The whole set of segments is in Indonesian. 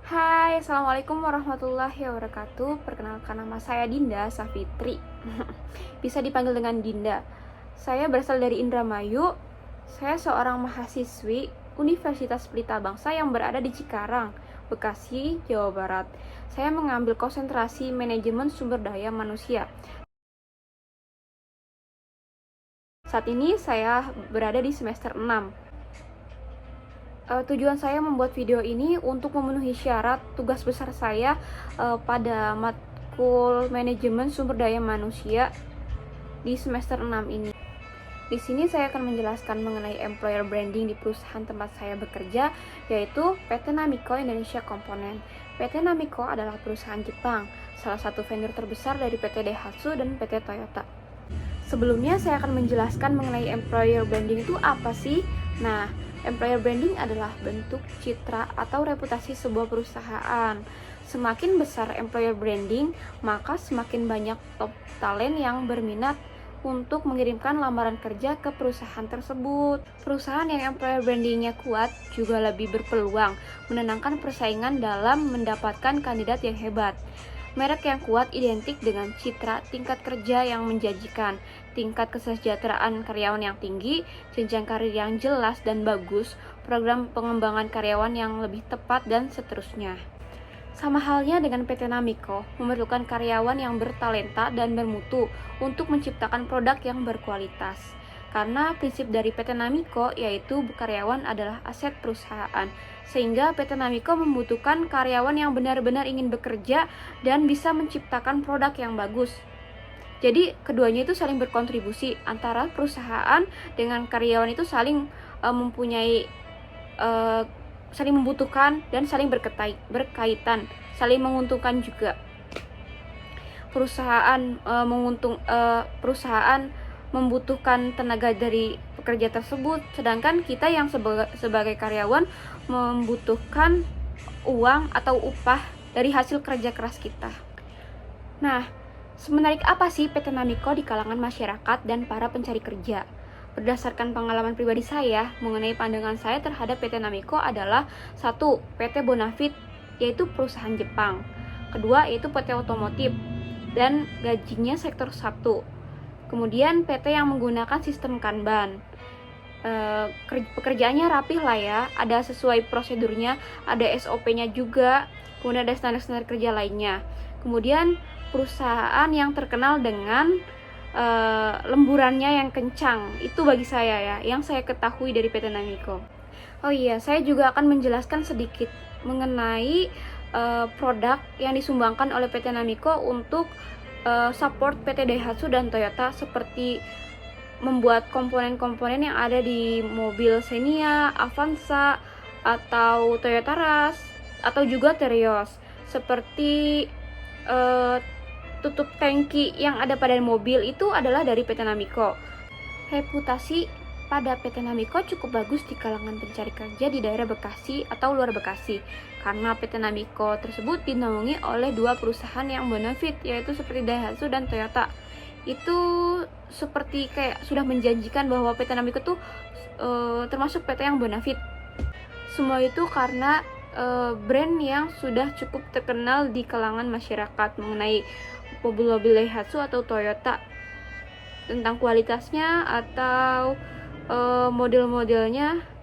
Hai, Assalamualaikum warahmatullahi wabarakatuh. Perkenalkan, nama saya Dinda Safitri. Bisa dipanggil dengan Dinda. Saya berasal dari Indramayu. Saya seorang mahasiswi Universitas Pelita Bangsa yang berada di Cikarang, Bekasi, Jawa Barat. Saya mengambil konsentrasi manajemen sumber daya manusia. Saat ini saya berada di semester 6. Tujuan saya membuat video ini untuk memenuhi syarat tugas besar saya pada matkul manajemen sumber daya manusia di semester 6 ini. Di sini saya akan menjelaskan mengenai employer branding di perusahaan tempat saya bekerja, yaitu PT Namiko Indonesia Component. PT Namiko adalah perusahaan Jepang, salah satu vendor terbesar dari PT Daihatsu dan PT Toyota. Sebelumnya saya akan menjelaskan mengenai employer branding itu apa sih? Nah, employer branding adalah bentuk citra atau reputasi sebuah perusahaan. Semakin besar employer branding, maka semakin banyak top talent yang berminat untuk mengirimkan lamaran kerja ke perusahaan tersebut. Perusahaan yang employer brandingnya kuat juga lebih berpeluang menenangkan persaingan dalam mendapatkan kandidat yang hebat. Merek yang kuat identik dengan citra tingkat kerja yang menjanjikan, tingkat kesejahteraan karyawan yang tinggi, jenjang karir yang jelas dan bagus, program pengembangan karyawan yang lebih tepat, dan seterusnya. Sama halnya dengan PT Namiko, memerlukan karyawan yang bertalenta dan bermutu untuk menciptakan produk yang berkualitas. Karena prinsip dari PT Namiko yaitu karyawan adalah aset perusahaan, sehingga PT Namiko membutuhkan karyawan yang benar-benar ingin bekerja dan bisa menciptakan produk yang bagus. Jadi keduanya itu saling berkontribusi, antara perusahaan dengan karyawan itu saling mempunyai saling membutuhkan dan saling berkaitan, saling menguntungkan juga. Perusahaan membutuhkan tenaga dari pekerja tersebut, sedangkan kita yang sebagai karyawan membutuhkan uang atau upah dari hasil kerja keras kita. Nah, semenarik apa sih PT Namiko di kalangan masyarakat dan para pencari kerja? Berdasarkan pengalaman pribadi saya mengenai pandangan saya terhadap PT Namiko adalah: 1. PT Bonafit, yaitu perusahaan Jepang. Kedua, yaitu PT Otomotif dan gajinya sektor 1. Kemudian PT yang menggunakan sistem Kanban. Pekerjaannya rapih lah ya, ada sesuai prosedurnya, ada SOP-nya juga, kemudian ada standar-standar kerja lainnya. Kemudian perusahaan yang terkenal dengan lemburannya yang kencang. Itu bagi saya ya, yang saya ketahui dari PT Namiko. Oh iya, saya juga akan menjelaskan sedikit mengenai produk yang disumbangkan oleh PT Namiko untuk support PT Daihatsu dan Toyota, seperti membuat komponen-komponen yang ada di mobil Xenia, Avanza, atau Toyota Rush, atau juga Terios, seperti tutup tangki yang ada pada mobil itu adalah dari PT Namiko. Reputasi pada PT Namiko cukup bagus di kalangan pencari kerja di daerah Bekasi atau luar Bekasi, karena PT Namiko tersebut dinaungi oleh dua perusahaan yang bonafit, yaitu seperti Daihatsu dan Toyota. Itu seperti kayak sudah menjanjikan bahwa PT Namiko tuh termasuk PT yang bonafit. Semua itu karena brand yang sudah cukup terkenal di kalangan masyarakat mengenai mobil-mobil Daihatsu atau Toyota, tentang kualitasnya atau model-modelnya.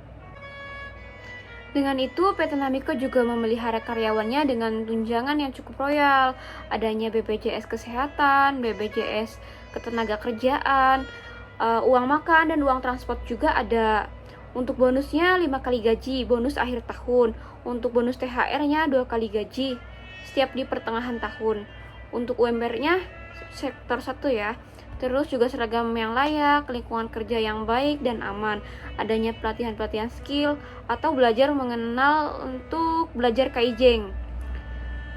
Dengan itu, PT Namiko juga memelihara karyawannya dengan tunjangan yang cukup royal, adanya BPJS Kesehatan, BPJS Ketenagakerjaan, uang makan dan uang transport juga ada. Untuk bonusnya 5 kali gaji, bonus akhir tahun. Untuk bonus THR-nya 2 kali gaji setiap di pertengahan tahun. Untuk UMR-nya sektor 1 ya. Terus juga seragam yang layak, lingkungan kerja yang baik dan aman, adanya pelatihan-pelatihan skill atau belajar mengenal untuk belajar kaijeng.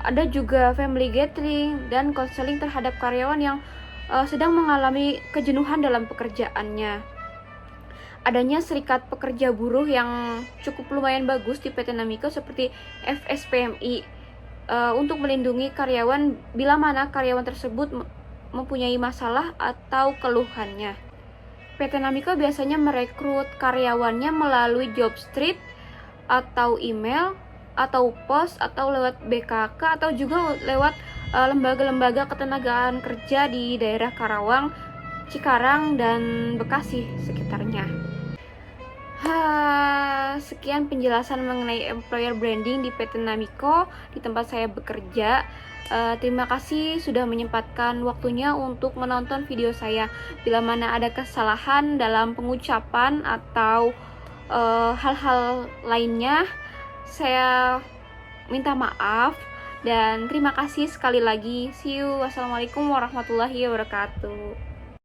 Ada juga family gathering dan konseling terhadap karyawan yang sedang mengalami kejenuhan dalam pekerjaannya. Adanya serikat pekerja buruh yang cukup lumayan bagus di PT Namiko, seperti FSPMI, untuk melindungi karyawan bila mana karyawan tersebut mempunyai masalah atau keluhannya. PT Namiko biasanya merekrut karyawannya melalui job street atau email atau pos, atau lewat BKK, atau juga lewat lembaga-lembaga ketenagaan kerja di daerah Karawang, Cikarang, dan Bekasi sekitarnya. Sekian penjelasan mengenai employer branding di PT Namiko di tempat saya bekerja. Terima kasih sudah menyempatkan waktunya untuk menonton video saya. Bila mana ada kesalahan dalam pengucapan atau hal-hal lainnya, saya minta maaf dan terima kasih sekali lagi. See you. Wassalamualaikum warahmatullahi wabarakatuh.